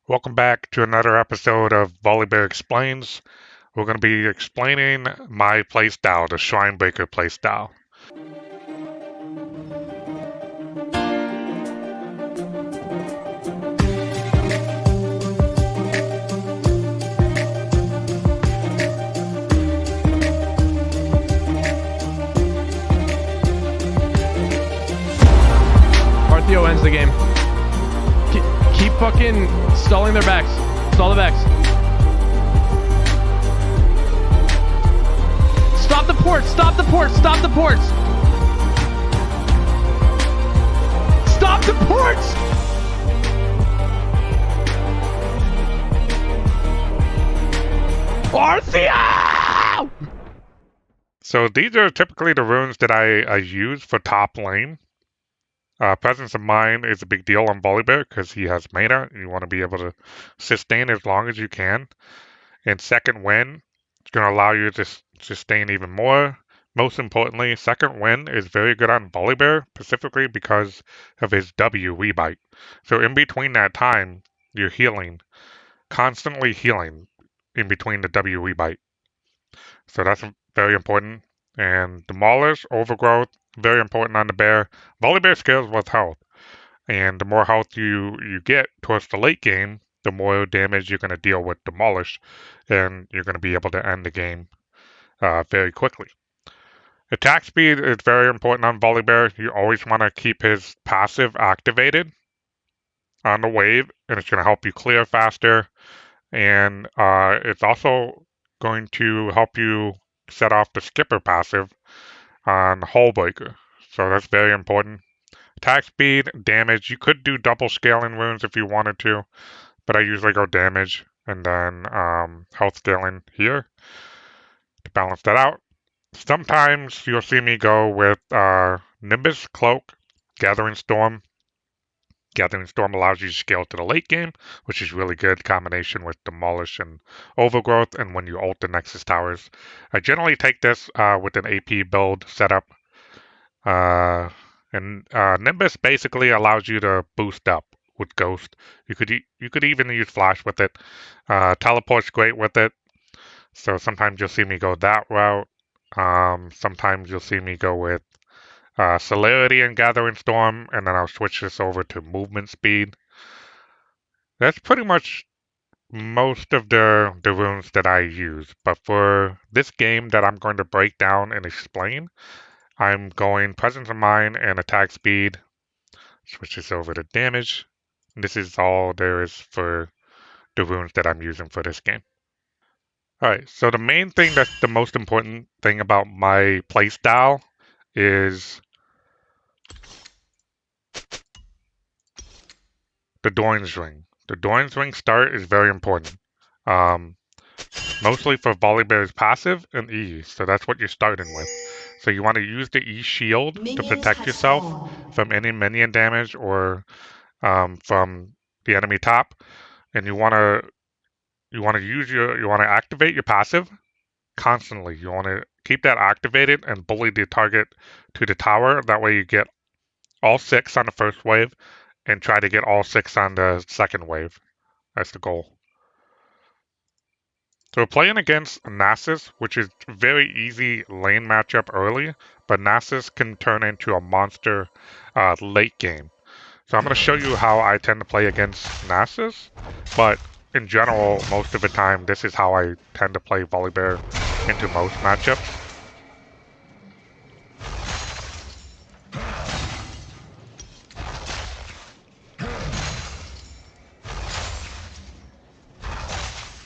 Welcome back to another episode of VOLIBEAR Explains. We're going to be explaining my playstyle, the Shrinebreaker playstyle. Artheo ends the game. Keep fucking stalling their backs. Stall the backs. Stop the ports! Stop the ports! Stop the ports! Stop the ports! Artheo! So these are typically the runes that I use for top lane. Presence of Mind is a big deal on Volibear because he has mana. You want to be able to sustain as long as you can. And Second Wind is going to allow you to sustain even more. Most importantly, Second Wind is very good on Volibear, specifically because of his W rebite. So in between that time, you're healing, constantly healing in between the W rebite. So that's very important. And Demolish, Overgrowth, very important on the bear. Volibear scales with health. And the more health you get towards the late game, the more damage you're going to deal with Demolish. And you're going to be able to end the game very quickly. Attack speed is very important on Volibear. You always want to keep his passive activated on the wave, and it's going to help you clear faster. And it's also going to help you set off the skipper passive on hullbreaker. So that's very important. Attack speed, damage. You could do double scaling runes if you wanted to, but I usually go damage and then health scaling here to balance that out. Sometimes you'll see me go with Nimbus, Cloak, Gathering Storm. Gathering Storm allows you to scale to the late game, which is really good combination with Demolish and Overgrowth, and when you ult the Nexus towers. I generally take this with an AP build setup. And Nimbus basically allows you to boost up with Ghost. You could even use Flash with it. Teleport's great with it. So sometimes you'll see me go that route. Sometimes you'll see me go with Celerity and Gathering Storm, and then I'll switch this over to Movement Speed. That's pretty much most of the runes that I use. But for this game that I'm going to break down and explain, I'm going Presence of Mind and Attack Speed. Switch this over to damage. This is all there is for the runes that I'm using for this game. Alright, so the main thing that's the most important thing about my playstyle is the Doran's Ring. The Doran's Ring start is very important. Mostly for Volibear's passive and E, so that's what you're starting with. So you want to use the E shield to protect yourself from any minion damage or from the enemy top, and you want to activate your passive constantly. You want to keep that activated and bully the target to the tower. That way you get all 6 on the first wave and try to get all 6 on the second wave. That's the goal. So we're playing against Nexus, which is very easy lane matchup early, but Nexus can turn into a monster late game. So I'm going to show you how I tend to play against Nexus, but in general, most of the time, this is how I tend to play Volibear into most matchups.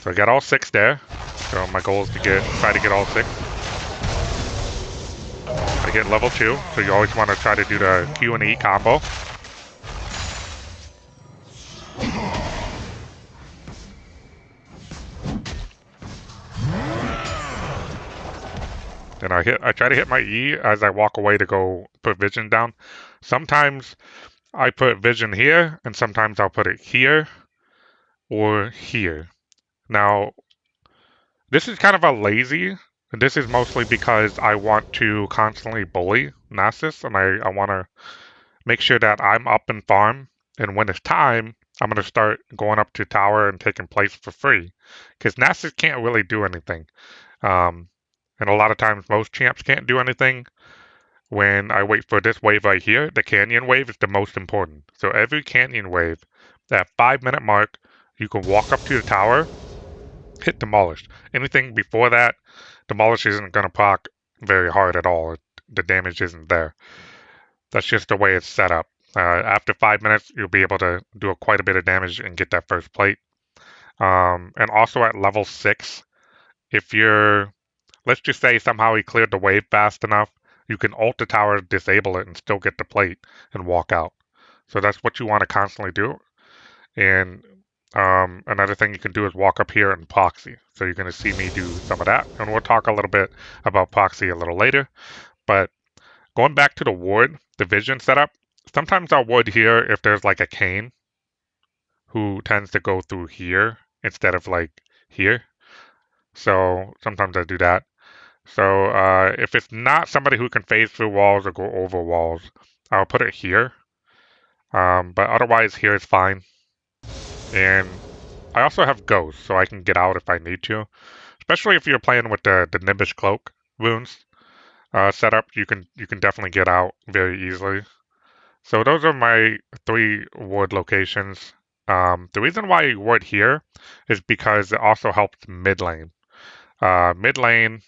So I got all 6 there. So my goal is to try to get all 6. I get level 2, so you always want to try to do the Q and E combo. Then I try to hit my E as I walk away to go put vision down. Sometimes I put vision here, and sometimes I'll put it here or here. Now, this is kind of a lazy. This is mostly because I want to constantly bully Nexus, and I want to make sure that I'm up and farm. And when it's time, I'm going to start going up to tower and taking place for free. Because Nexus can't really do anything. And a lot of times most champs can't do anything. When I wait for this wave right here, the canyon wave is the most important. So every canyon wave, that 5-minute mark, you can walk up to the tower, hit Demolish. Anything before that, Demolish isn't going to proc very hard at all. The damage isn't there. That's just the way it's set up. After 5 minutes, you'll be able to do quite a bit of damage and get that first plate. And also at level 6, if you're, let's just say somehow he cleared the wave fast enough, you can ult the tower, disable it, and still get the plate and walk out. So that's what you want to constantly do. And another thing you can do is walk up here and proxy. So you're going to see me do some of that. And we'll talk a little bit about proxy a little later. But going back to the ward, the vision setup, sometimes I'll ward here if there's like a cane who tends to go through here instead of like here. So sometimes I do that. So if it's not somebody who can phase through walls or go over walls, I'll put it here. But otherwise, here is fine. And I also have Ghost, so I can get out if I need to. Especially if you're playing with the Nimbus Cloak runes setup, you can definitely get out very easily. So those are my 3 ward locations. The reason why I ward here is because it also helps mid lane. Mid lane,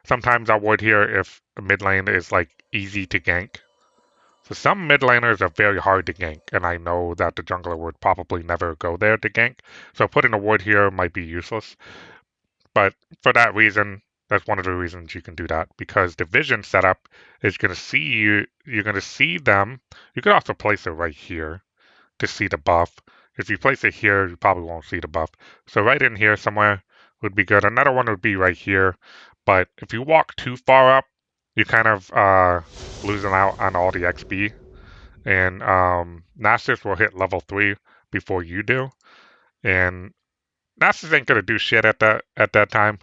sometimes I ward here if mid lane is like easy to gank. So some mid laners are very hard to gank, and I know that the jungler would probably never go there to gank. So putting a ward here might be useless. But for that reason, that's one of the reasons you can do that, because the vision setup is going to see you. You're going to see them. You could also place it right here to see the buff. If you place it here, you probably won't see the buff. So right in here somewhere would be good. Another one would be right here. But if you walk too far up, you're kind of losing out on all the XP. And Nexus will hit level 3 before you do. And Nexus ain't gonna do shit at that time,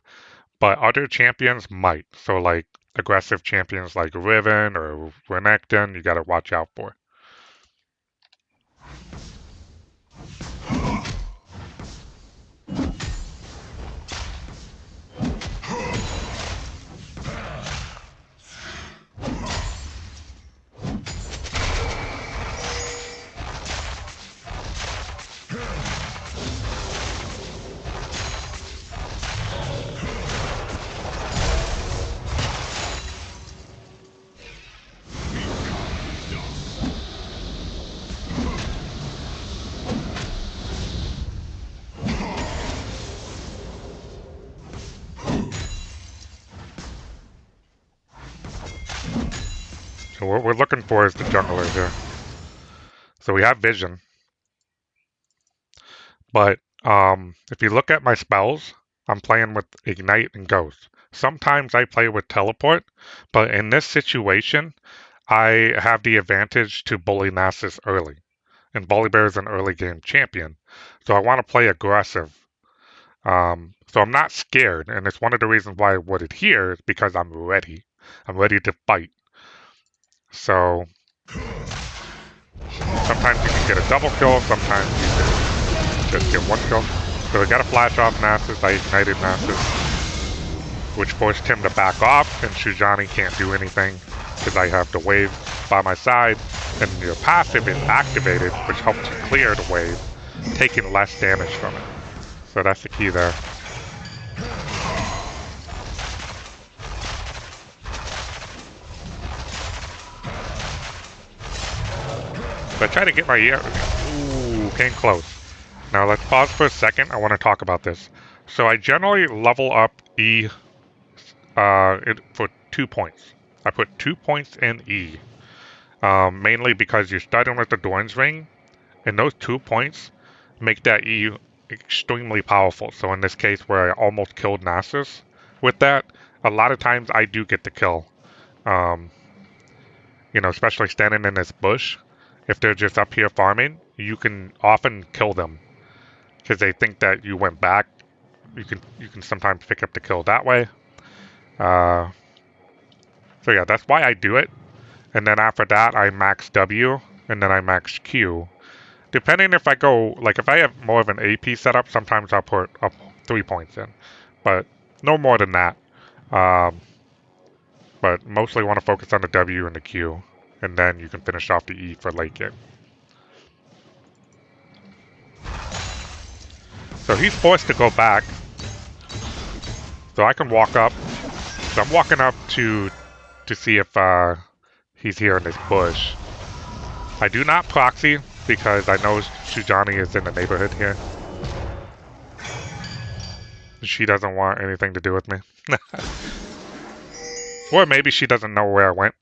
but other champions might. So like aggressive champions like Riven or Renekton, you gotta watch out for. So what we're looking for is the jungler here. So we have vision. But if you look at my spells, I'm playing with Ignite and Ghost. Sometimes I play with Teleport, but in this situation, I have the advantage to bully Nexus early. And Volibear is an early game champion. So I want to play aggressive. So I'm not scared, and it's one of the reasons why I would it here is because I'm ready. I'm ready to fight. So sometimes you can get a double kill, sometimes you can just get one kill. So I got a flash off Nexus, I ignited Nexus, which forced him to back off, and Shujani can't do anything because I have the wave by my side, and your passive is activated, which helps you clear the wave, taking less damage from it. So that's the key there. So I try to get my ear. Ooh, came close. Now let's pause for a second. I want to talk about this. So I generally level up E for 2 points. I put 2 points in E, mainly because you're starting with the Doran's Ring, and those 2 points make that E extremely powerful. So in this case, where I almost killed Nexus with that, a lot of times I do get the kill. You know, especially standing in this bush. If they're just up here farming, you can often kill them because they think that you went back. You can sometimes pick up the kill that way. So yeah, that's why I do it. And then after that, I max W, and then I max Q depending if I go, like if I have more of an AP setup, sometimes I'll put up 3 points in, but no more than that. But mostly want to focus on the W and the Q, and then you can finish off the E for late game. So he's forced to go back. So I can walk up. So I'm walking up to see if he's here in this bush. I do not proxy because I know Shujani is in the neighborhood here. She doesn't want anything to do with me. Or maybe she doesn't know where I went.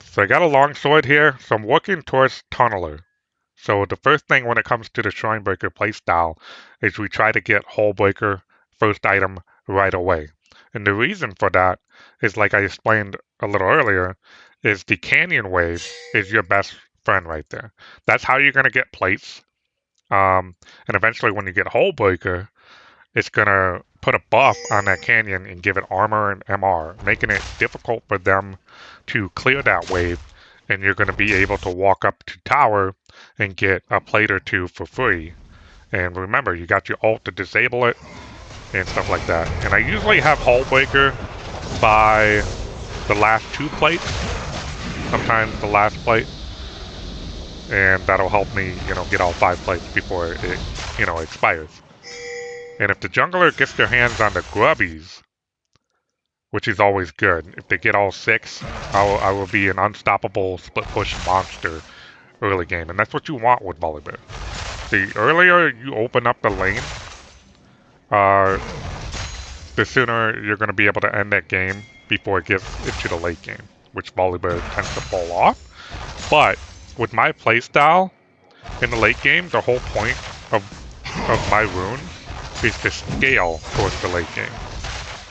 So I got a long sword here, so I'm working towards Tunneler. So the first thing when it comes to the Stormbreaker playstyle is we try to get Hullbreaker first item right away. And the reason for that is, like I explained a little earlier, is the Canyon Wave is your best friend right there. That's how you're going to get plates. And eventually when you get Hullbreaker, it's going to put a buff on that canyon and give it armor and MR, making it difficult for them to clear that wave. And you're going to be able to walk up to tower and get a plate or two for free. And remember, you got your ult to disable it and stuff like that. And I usually have Hullbreaker by the last 2 plates, sometimes the last plate. And that'll help me, get all 5 plates before it, expires. And if the jungler gets their hands on the Grubbies, which is always good, if they get all 6, I will be an unstoppable split push monster early game. And that's what you want with VOLIBEAR. The earlier you open up the lane, the sooner you're going to be able to end that game before it gets into the late game, which VOLIBEAR tends to fall off. But with my playstyle in the late game, the whole point of my runes is to scale towards the late game.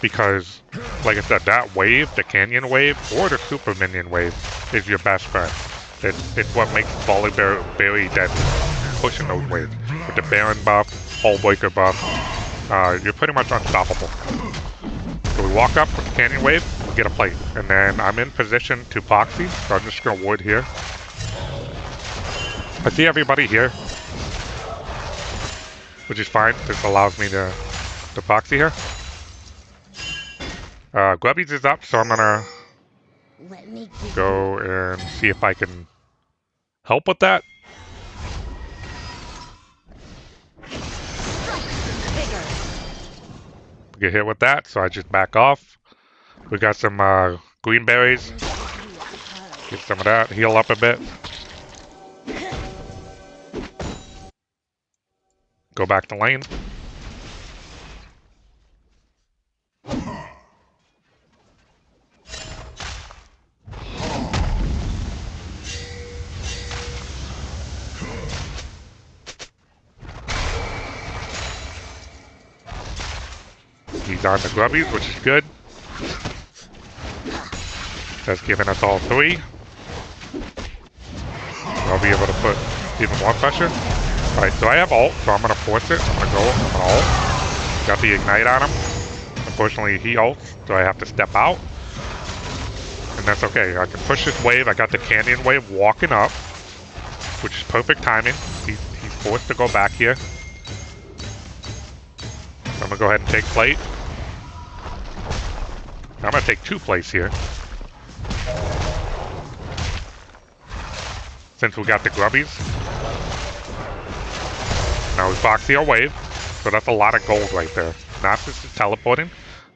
Because, like I said, that wave, the Canyon Wave, or the Super Minion Wave, is your best friend. It's what makes VOLIBEAR very deadly, pushing those waves. With the Baron buff, Hullbreaker buff, you're pretty much unstoppable. So we walk up with the Canyon Wave, we get a plate. And then I'm in position to proxy, so I'm just going to ward here. I see everybody here, which is fine. This allows me to proxy here. Grubbies is up, so I'm gonna go and see if I can help with that. Get hit with that, so I just back off. We got some green berries. Get some of that, heal up a bit. Go back to lane. He's on the Grubbies, which is good. That's giving us all 3. I'll be able to put even more pressure. Alright, so I have ult, so I'm going to force it. I'm going to ult. Got the ignite on him. Unfortunately, he ults, so I have to step out. And that's okay. I can push this wave. I got the Canyon Wave walking up, which is perfect timing. He's forced to go back here. So I'm going to go ahead and take plate. I'm going to take 2 plates here. Since we got the Grubbies. Now we proxy our wave. So that's a lot of gold right there. Nexus is teleporting.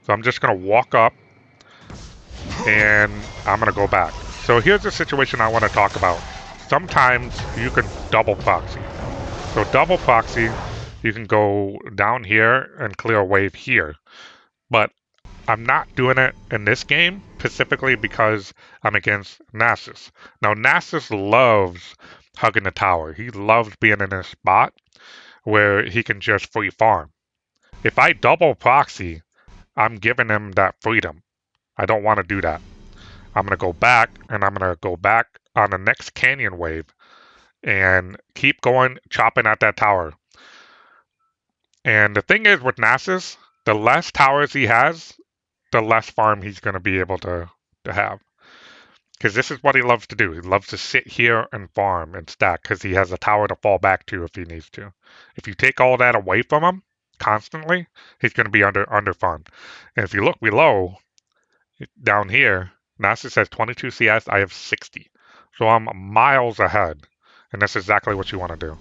So I'm just going to walk up. And I'm going to go back. So here's the situation I want to talk about. Sometimes you can double proxy. So double proxy, you can go down here and clear a wave here. But I'm not doing it in this game, specifically because I'm against Nexus. Now, Nexus loves hugging the tower. He loves being in a spot where he can just free farm. If I double proxy, I'm giving him that freedom. I don't want to do that. I'm going to go back, and I'm going to go back on the next Canyon Wave and keep going, chopping at that tower. And the thing is with Nexus, the less towers he has, the less farm he's going to be able to have. Because this is what he loves to do. He loves to sit here and farm and stack because he has a tower to fall back to if he needs to. If you take all that away from him constantly, he's going to be under farmed. And if you look below, down here, Nexus has 22 CS, I have 60. So I'm miles ahead. And that's exactly what you want to do.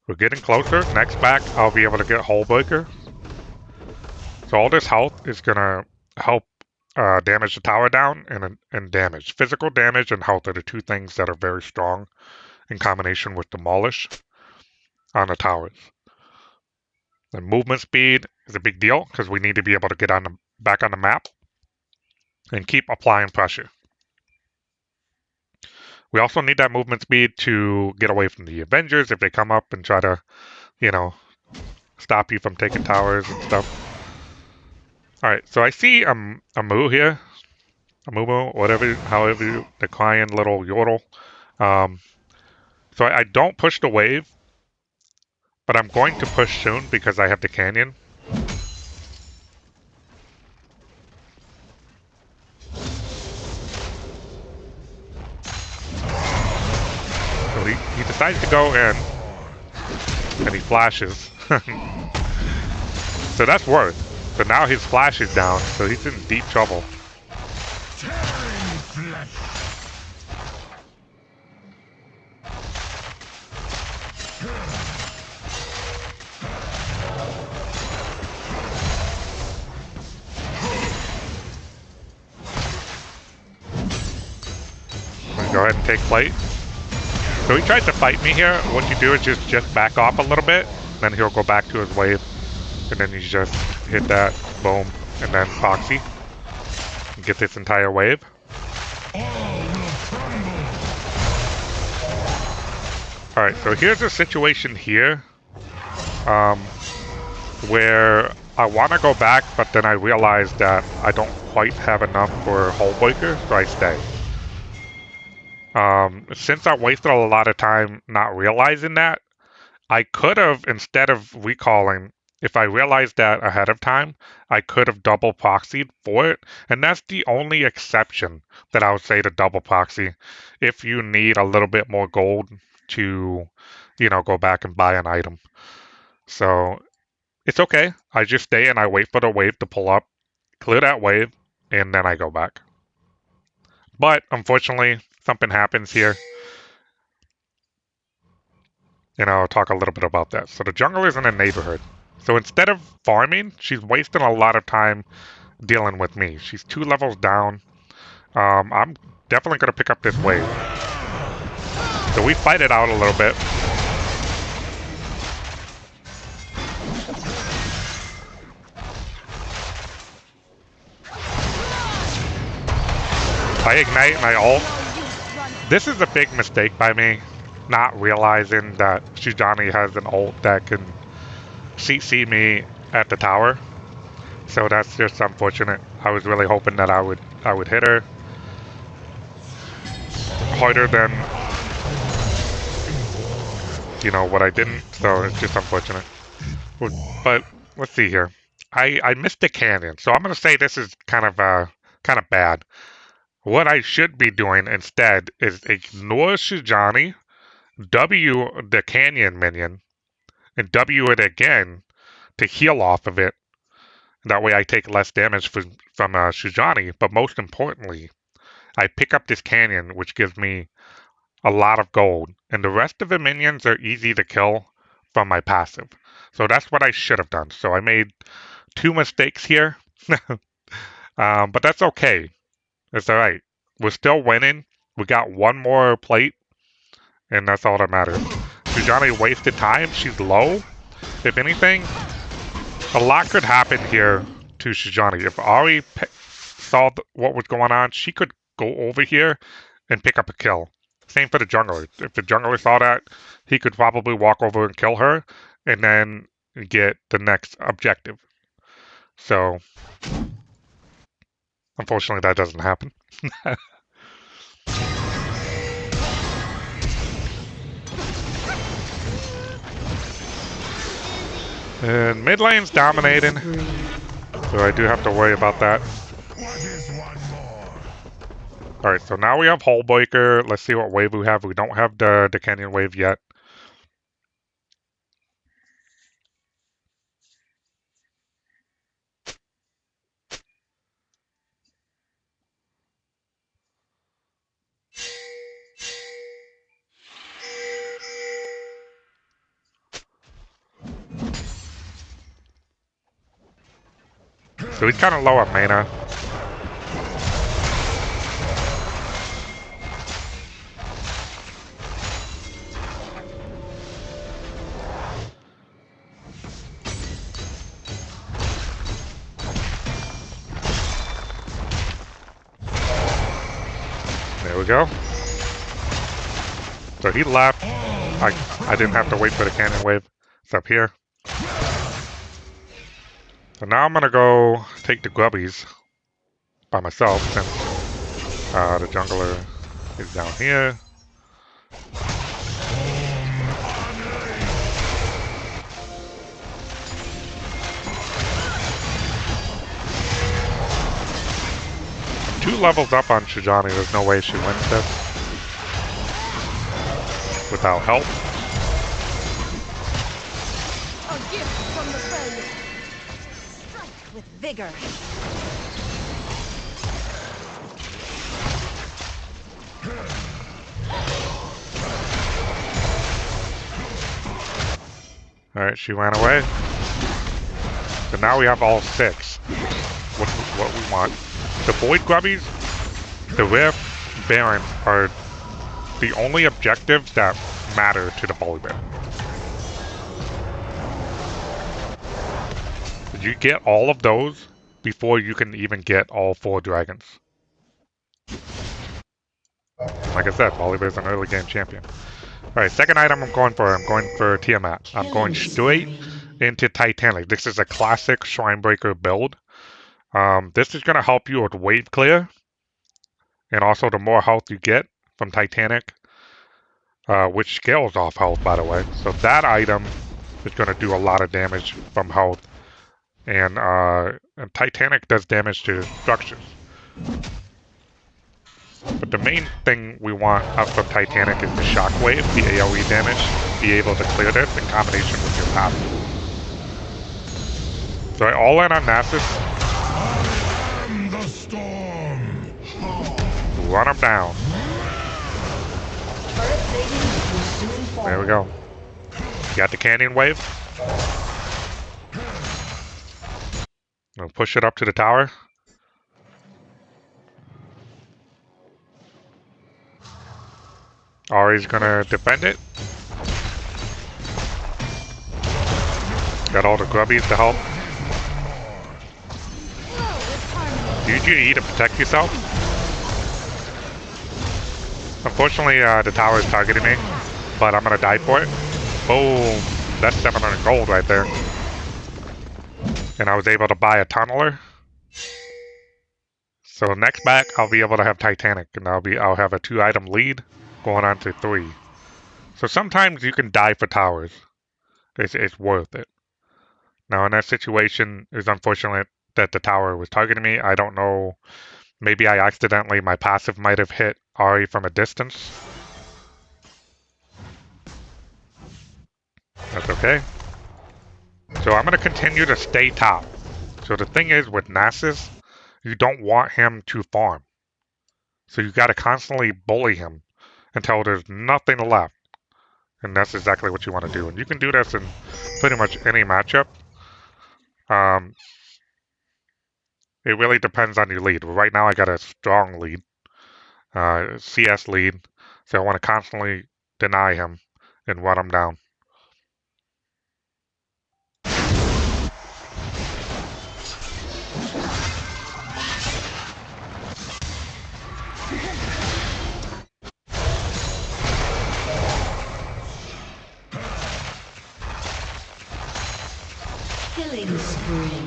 We're getting closer. Next back, I'll be able to get hullbreaker. So all this health is going to help damage the tower down and damage. Physical damage and health are the two things that are very strong in combination with Demolish on the towers. The movement speed is a big deal because we need to be able to get back on the map and keep applying pressure. We also need that movement speed to get away from the Avengers if they come up and try to, stop you from taking towers and stuff. Alright, so I see a moo here. A moo, however you, the crying little yodel. So I don't push the wave, but I'm going to push soon because I have the canyon. So he decides to go in, and he flashes. So that's worth. So now his flash is down, so he's in deep trouble. Go ahead and take plate. So he tries to fight me here. What you do is just back off a little bit, then he'll go back to his wave, and then you just hit that, boom, and then proxy. And get this entire wave. Alright, so here's a situation here, where I want to go back, but then I realize that I don't quite have enough for hullbreaker, so I stay. Since I wasted a lot of time not realizing that, I could have, instead of recalling, if I realized that ahead of time, I could have double proxied for it. And that's the only exception that I would say to double proxy. If you need a little bit more gold to, go back and buy an item. So it's okay. I just stay and I wait for the wave to pull up, clear that wave, and then I go back. But unfortunately, something happens here. And I'll talk a little bit about that. So the jungler's in a neighborhood. So instead of farming, she's wasting a lot of time dealing with me. She's 2 levels down. I'm definitely going to pick up this wave. So we fight it out a little bit. I ignite and I ult. This is a big mistake by me, not realizing that Shujani has an ult that can CC me at the tower. So that's just unfortunate. I was really hoping that I would hit her harder than what I didn't. So it's just unfortunate. But let's see here. I missed the canyon, so I'm gonna say this is kind of bad. What I should be doing instead is ignore Shujani, W the canyon minion, and W it again to heal off of it. That way I take less damage from Shujani, but most importantly, I pick up this canyon, which gives me a lot of gold, and the rest of the minions are easy to kill from my passive. So that's what I should have done. So I made 2 mistakes here, but that's okay. It's alright. We're still winning. We got 1 more plate, and that's all that matters. Shujani wasted time. She's low. If anything, a lot could happen here to Shujani. If Ari saw what was going on, she could go over here and pick up a kill. Same for the jungler. If the jungler saw that, he could probably walk over and kill her and then get the next objective. So, unfortunately, that doesn't happen. And mid lane's dominating, so I do have to worry about that. Alright, so now we have hullbreaker. Let's see what wave we have. We don't have the canyon wave yet. So he's kind of low on mana. There we go. So he left. I didn't have to wait for the canyon wave. It's up here. So now I'm gonna go take the Grubbies by myself since the jungler is down here. I'm 2 levels up on Shijani. There's no way she wins this without help. A gift from the failure. Strike with vigor. Alright, she ran away. So now we have all 6. What we want. The Void Grubbies, the Rift, Baron are the only objectives that matter to the Volibear. You get all of those before you can even get all 4 dragons. Like I said, Volibear is an early game champion. Alright, second item I'm going for Tiamat. I'm going straight into Titanic. This is a classic Shrinebreaker build. This is going to help you with wave clear. And also the more health you get from Titanic, which scales off health, by the way. So that item is going to do a lot of damage from health. And Titanic does damage to structures. But the main thing we want out from Titanic is the shockwave, the AoE damage, be able to clear this in combination with your passive. So I all in on Nexus. Run him down. There we go. Got the canyon wave. We'll push it up to the tower. Ari's gonna defend it. Got all the Grubbies to help. Use your E to protect yourself. Unfortunately, the tower is targeting me, but I'm gonna die for it. Boom! That's 700 gold right there. And I was able to buy a tunneler. So next back, I'll be able to have Titanic, and I'll have a 2-item lead going on to 3. So sometimes you can die for towers. It's worth it. Now in that situation, it's unfortunate that the tower was targeting me. I don't know. Maybe I accidentally, my passive might have hit Ari from a distance. That's okay. So I'm going to continue to stay top. So the thing is with Nexus, you don't want him to farm. So you got to constantly bully him until there's nothing left. And that's exactly what you want to do. And you can do this in pretty much any matchup. It really depends on your lead. Right now I got a strong lead. CS lead. So I want to constantly deny him and run him down. Killing spree.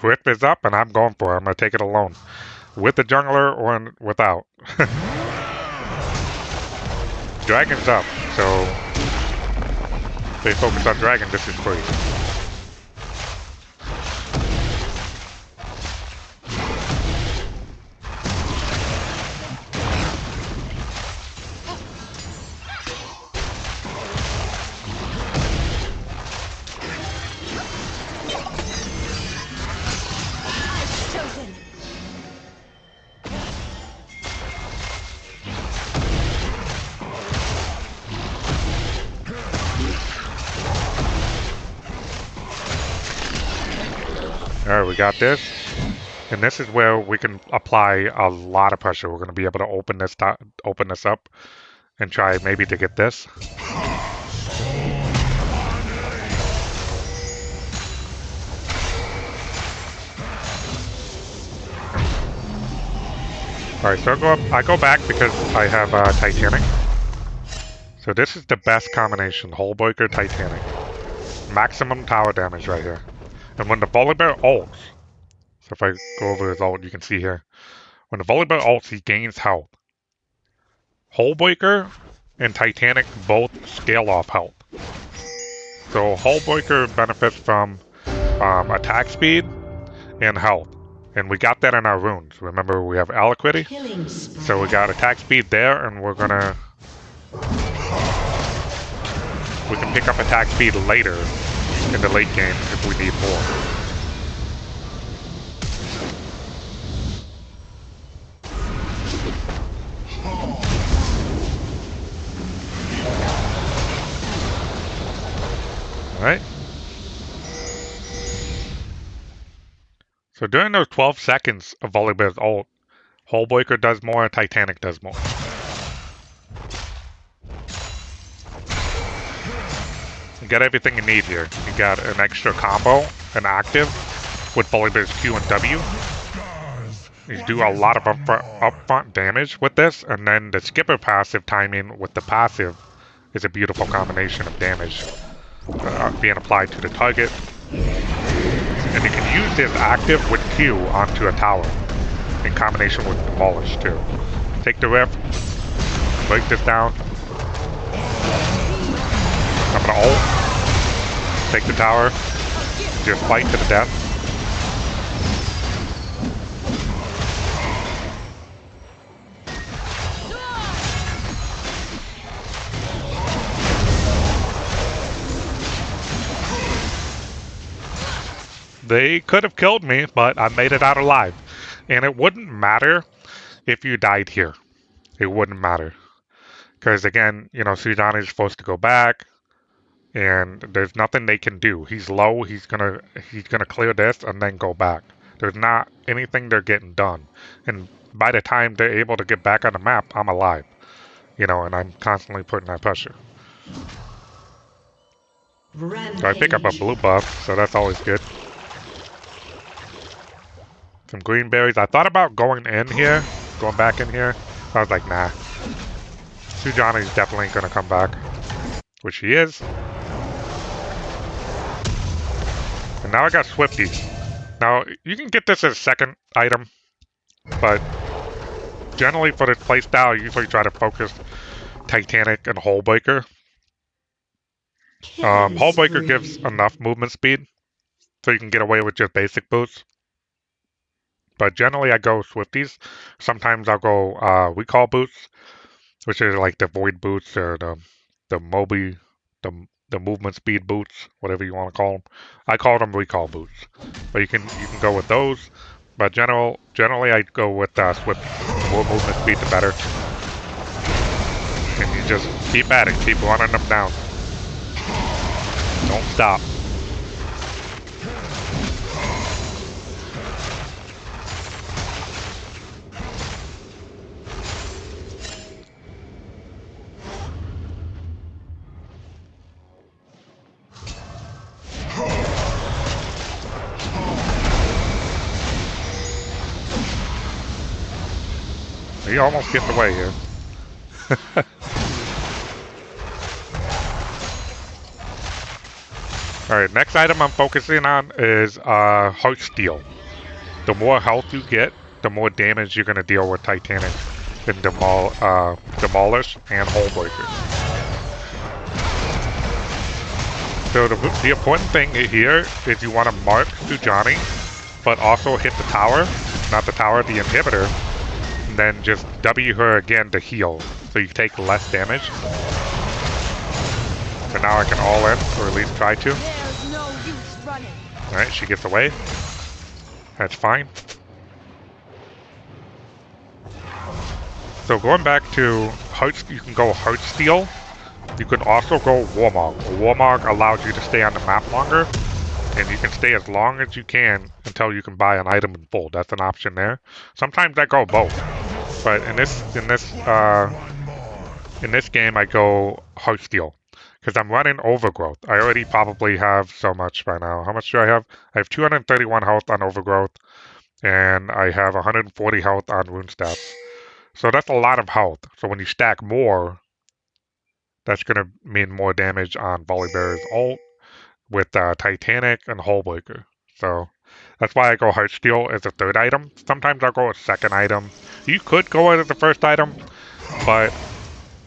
Whip is up and I'm going for it. I'm going to take it alone. With the jungler or without. Dragon's up, so if they focus on Dragon, this is great. Alright, we got this. And this is where we can apply a lot of pressure. We're going to be able to open this up and try maybe to get this. Alright, so I go back because I have Titanic. So this is the best combination, Hullbreaker, Titanic. Maximum tower damage right here. And when the Volibear ults, so if I go over his ult, you can see here. When the Volibear ults, he gains health. Hullbreaker and Titanic both scale off health. So Hullbreaker benefits from attack speed and health. And we got that in our runes. Remember, we have Alacrity. So we got attack speed there, and we're gonna... We can pick up attack speed later in the late game if we need more. Alright. So during those 12 seconds of Volibear's ult, Hullbreaker does more, Titanic does more. You got everything you need here. You got an extra combo, an active, with Volibear's Q and W. You do a lot of upfront damage with this, and then the skipper passive timing with the passive is a beautiful combination of damage being applied to the target. And you can use this active with Q onto a tower in combination with Demolish too. Take the rift, break this down. I'm gonna ult, take the tower, just fight to the death. They could have killed me, but I made it out alive. And it wouldn't matter if you died here. It wouldn't matter. Because again, you know, Suzanne is supposed to go back. And there's nothing they can do. He's low, he's gonna clear this and then go back. There's not anything they're getting done. And by the time they're able to get back on the map, I'm alive. You know, and I'm constantly putting that pressure. Rampage. So I pick up a blue buff, so that's always good. Some green berries. I thought about going in here, going back in here. I was like, nah. Sujani's definitely gonna come back. Which he is. And now I got Swifties. Now, you can get this as a second item, but generally for this playstyle, I usually try to focus Titanic and Hullbreaker. Hullbreaker gives enough movement speed, so you can get away with just basic boosts. But generally I go Swifties. Sometimes I'll go recall boots, which is like the void boots or the Moby, the movement speed boots, whatever you want to call them. I call them recall boots, but you can go with those. But generally I go with Swift. The more movement speed, the better. And you just keep at it, keep running them down. Don't stop. He almost gets away here. Alright, next item I'm focusing on is Heart Steal. The more health you get, the more damage you're going to deal with Titanic. in Demolish and Hullbreaker. So the important thing here is you want to mark Sujani, but also hit the tower, not the tower, the inhibitor, and then just W her again to heal, so you take less damage. So now I can all in, or at least try to. There's no use running. Alright, she gets away. That's fine. So going back to Heart, you can go Heartsteel. You can also go Warmog. Warmog allows you to stay on the map longer, and you can stay as long as you can until you can buy an item in full. That's an option there. Sometimes I go both, but in this game I go Heartsteel because I'm running Overgrowth. I already probably have so much by now. How much do I have? I have 231 health on Overgrowth, and I have 140 health on Rune Staff. So that's a lot of health. So when you stack more, that's going to mean more damage on Volibear's ult with Titanic and Hullbreaker. So that's why I go Heartsteel as a third item. Sometimes I'll go a second item. You could go as the first item, but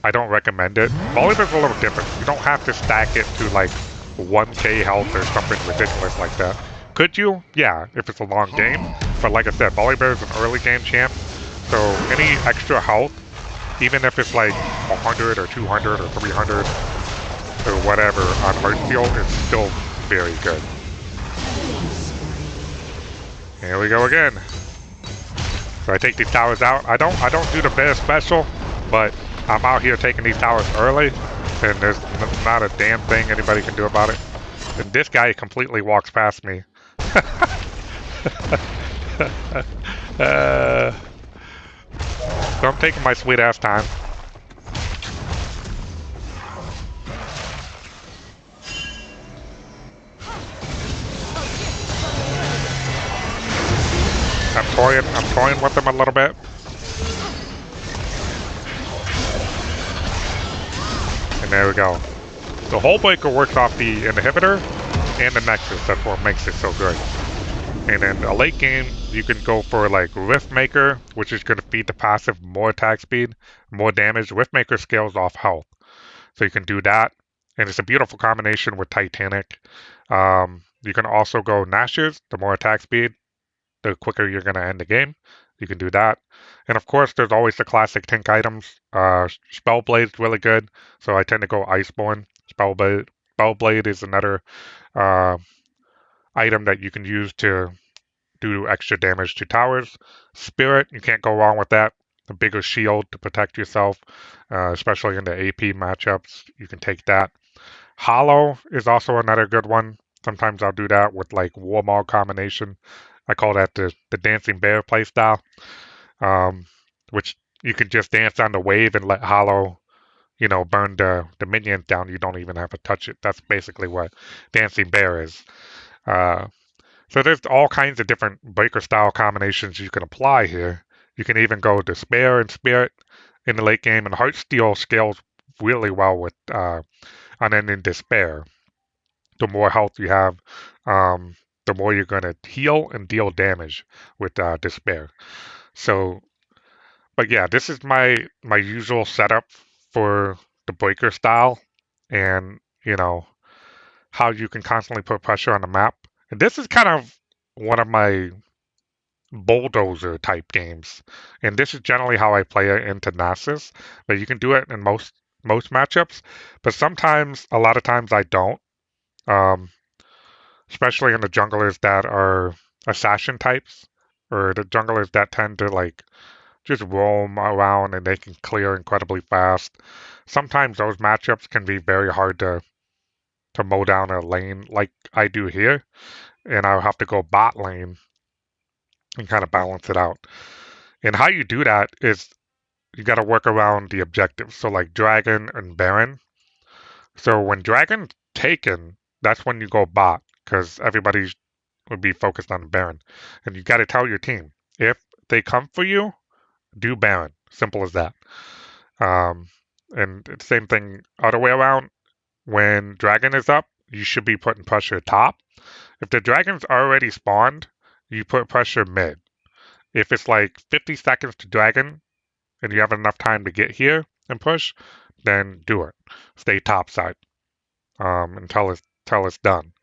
I don't recommend it. Volibear's a little different. You don't have to stack it to like 1k health or something ridiculous like that. Could you? Yeah, if it's a long game. But like I said, Volibear's an early game champ. So any extra health, even if it's like 100 or 200 or 300 or whatever on Heartsteel, is still very good. Here we go again. So I take these towers out. I don't do the bear special, but I'm out here taking these towers early, and there's not a damn thing anybody can do about it. And this guy completely walks past me. So I'm taking my sweet ass time. I'm toying with them a little bit. And there we go. The Hullbreaker works off the inhibitor and the Nexus. That's what makes it so great. And in a late game, you can go for like Riftmaker, which is going to feed the passive more attack speed, more damage. Riftmaker scales off health. So you can do that. And it's a beautiful combination with Titanic. You can also go Nashers, the more attack speed, the quicker you're going to end the game. You can do that. And of course, there's always the classic tank items. Spellblade's really good, so I tend to go Iceborne. Spellblade is another item that you can use to do extra damage to towers. Spirit, you can't go wrong with that. A bigger shield to protect yourself, especially in the AP matchups. You can take that. Hollow is also another good one. Sometimes I'll do that with like Warmog combination. I call that the dancing bear playstyle, which you can just dance on the wave and let Hollow, burn the minions down. You don't even have to touch it. That's basically what dancing bear is. So there's all kinds of different breaker style combinations you can apply here. You can even go Despair and Spirit in the late game, and Heartsteel scales really well with unending Despair. The more health you have, the more you're going to heal and deal damage with Despair. So, but yeah, this is my usual setup for the breaker style, and how you can constantly put pressure on the map. And this is kind of one of my bulldozer type games, and this is generally how I play it into Nexus. But you can do it in most matchups, but sometimes, a lot of times, I don't. Especially in the junglers that are assassin types, or the junglers that tend to like just roam around and they can clear incredibly fast. Sometimes those matchups can be very hard to mow down a lane like I do here, and I'll have to go bot lane and kind of balance it out. And how you do that is you got to work around the objectives. So like Dragon and Baron. So when Dragon's taken, that's when you go bot, because everybody would be focused on Baron. And you got to tell your team, if they come for you, do Baron. Simple as that. And the same thing other way around. When Dragon is up, you should be putting pressure top. If the Dragon's already spawned, you put pressure mid. If it's like 50 seconds to Dragon, and you have enough time to get here and push, then do it. Stay topside until it's done.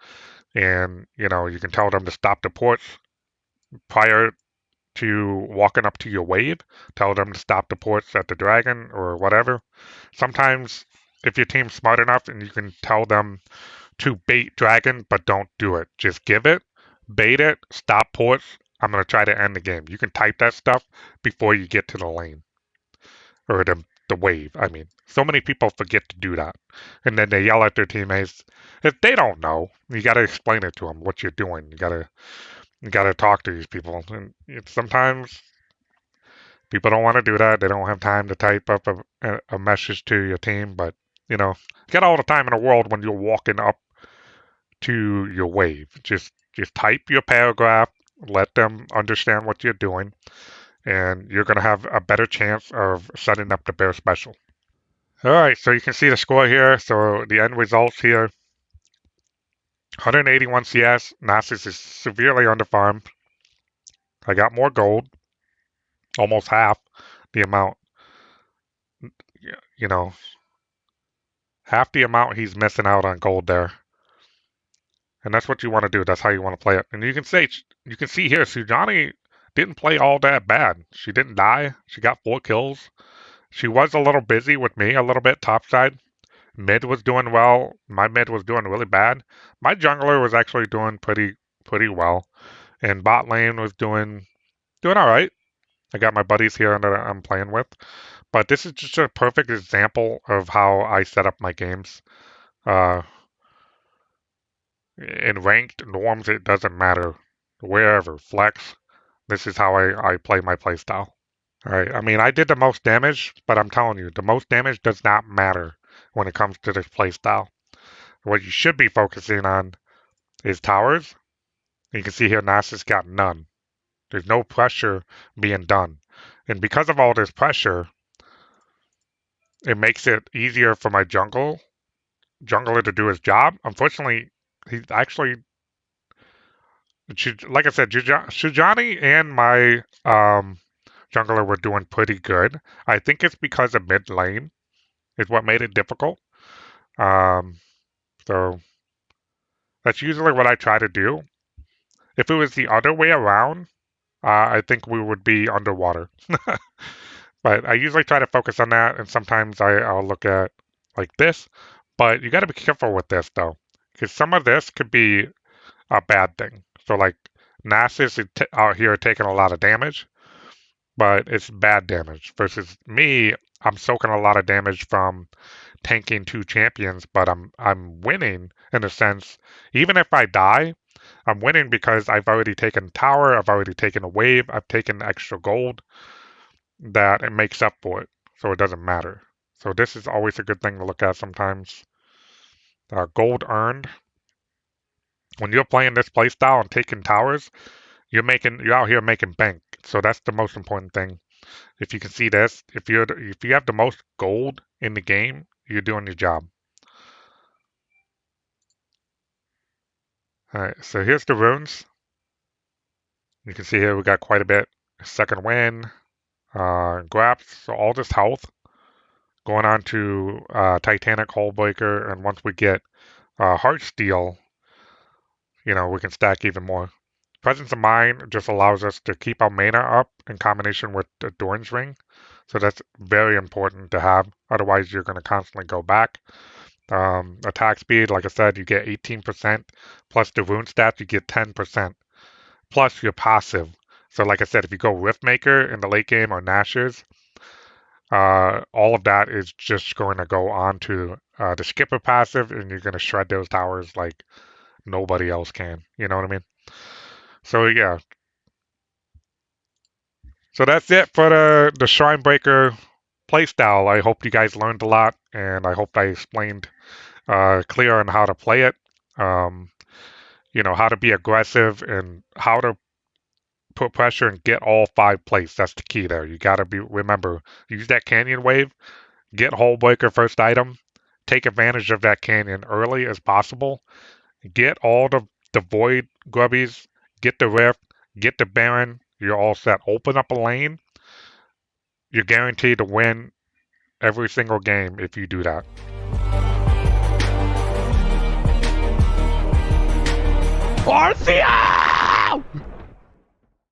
And you know, you can tell them to stop the ports prior to walking up to your wave. Tell them to stop the ports at the dragon or whatever. Sometimes if your team's smart enough and you can tell them to bait dragon, but don't do it. Just give it, bait it, stop ports. I'm going to try to end the game. You can type that stuff before you get to the lane or the wave. I mean, so many people forget to do that. And then they yell at their teammates. If they don't know, you got to explain it to them what you're doing. You got to talk to these people. And sometimes people don't want to do that. They don't have time to type up a message to your team. But, you know, get all the time in the world when you're walking up to your wave. Just type your paragraph, let them understand what you're doing, and you're going to have a better chance of setting up the bear special. All right, so you can see the score here. So the end results here. 181 CS. Nexus is severely underfarmed. I got more gold, almost half the amount. You know, half the amount he's missing out on gold there. And that's what you want to do. That's how you want to play it. And you can see here, Sujani didn't play all that bad. She didn't die. She got 4 kills. She was a little busy with me, a little bit topside. Mid was doing well. My mid was doing really bad. My jungler was actually doing pretty well. And bot lane was doing all right. I got my buddies here that I'm playing with. But this is just a perfect example of how I set up my games. In ranked norms, it doesn't matter. Wherever, flex, this is how I play my playstyle. All right, I mean, I did the most damage, but I'm telling you, the most damage does not matter when it comes to this playstyle. What you should be focusing on is towers. You can see here, Nexus got none. There's no pressure being done. And because of all this pressure, it makes it easier for my jungler to do his job. Unfortunately, he's actually, like I said, Shujani and my jungler were doing pretty good. I think it's because of mid lane is what made it difficult. So that's usually what I try to do. If it was the other way around, I think we would be underwater. But I usually try to focus on that, and sometimes I'll look at like this. But you got to be careful with this though, because some of this could be a bad thing. So like Nexus is out here taking a lot of damage, but it's bad damage. Versus me, I'm soaking a lot of damage from tanking 2 champions, but I'm winning in a sense. Even if I die, I'm winning because I've already taken tower, I've already taken a wave, I've taken extra gold that it makes up for it. So it doesn't matter. So this is always a good thing to look at sometimes. Gold earned. When you're playing this playstyle and taking towers, you're out here making bank. So that's the most important thing. If you can see this, if you have the most gold in the game, you're doing your job. All right, so here's the runes. You can see here we got quite a bit. Second win, grabs, so all this health going on to Titanic, Hullbreaker, and once we get Heartsteel, you know, we can stack even more. Presence of Mind just allows us to keep our mana up in combination with the Doran's Ring. So that's very important to have. Otherwise, you're going to constantly go back. Attack speed, like I said, you get 18%. Plus the rune stats, you get 10%. Plus your passive. So like I said, if you go Riftmaker in the late game or Nashers, all of that is just going to go on to the Skipper passive, and you're going to shred those towers like nobody else can. You know what I mean? So yeah. So that's it for the Shrinebreaker playstyle. I hope you guys learned a lot, and I hope I explained clear on how to play it. You know, how to be aggressive and how to put pressure and get all 5 plates. That's the key there. You got to remember, use that canyon wave, get Hullbreaker first item, take advantage of that canyon early as possible, get all the void grubbies, get the rift, get the baron. You're all set. Open up a lane. You're guaranteed to win every single game if you do that. Artheo!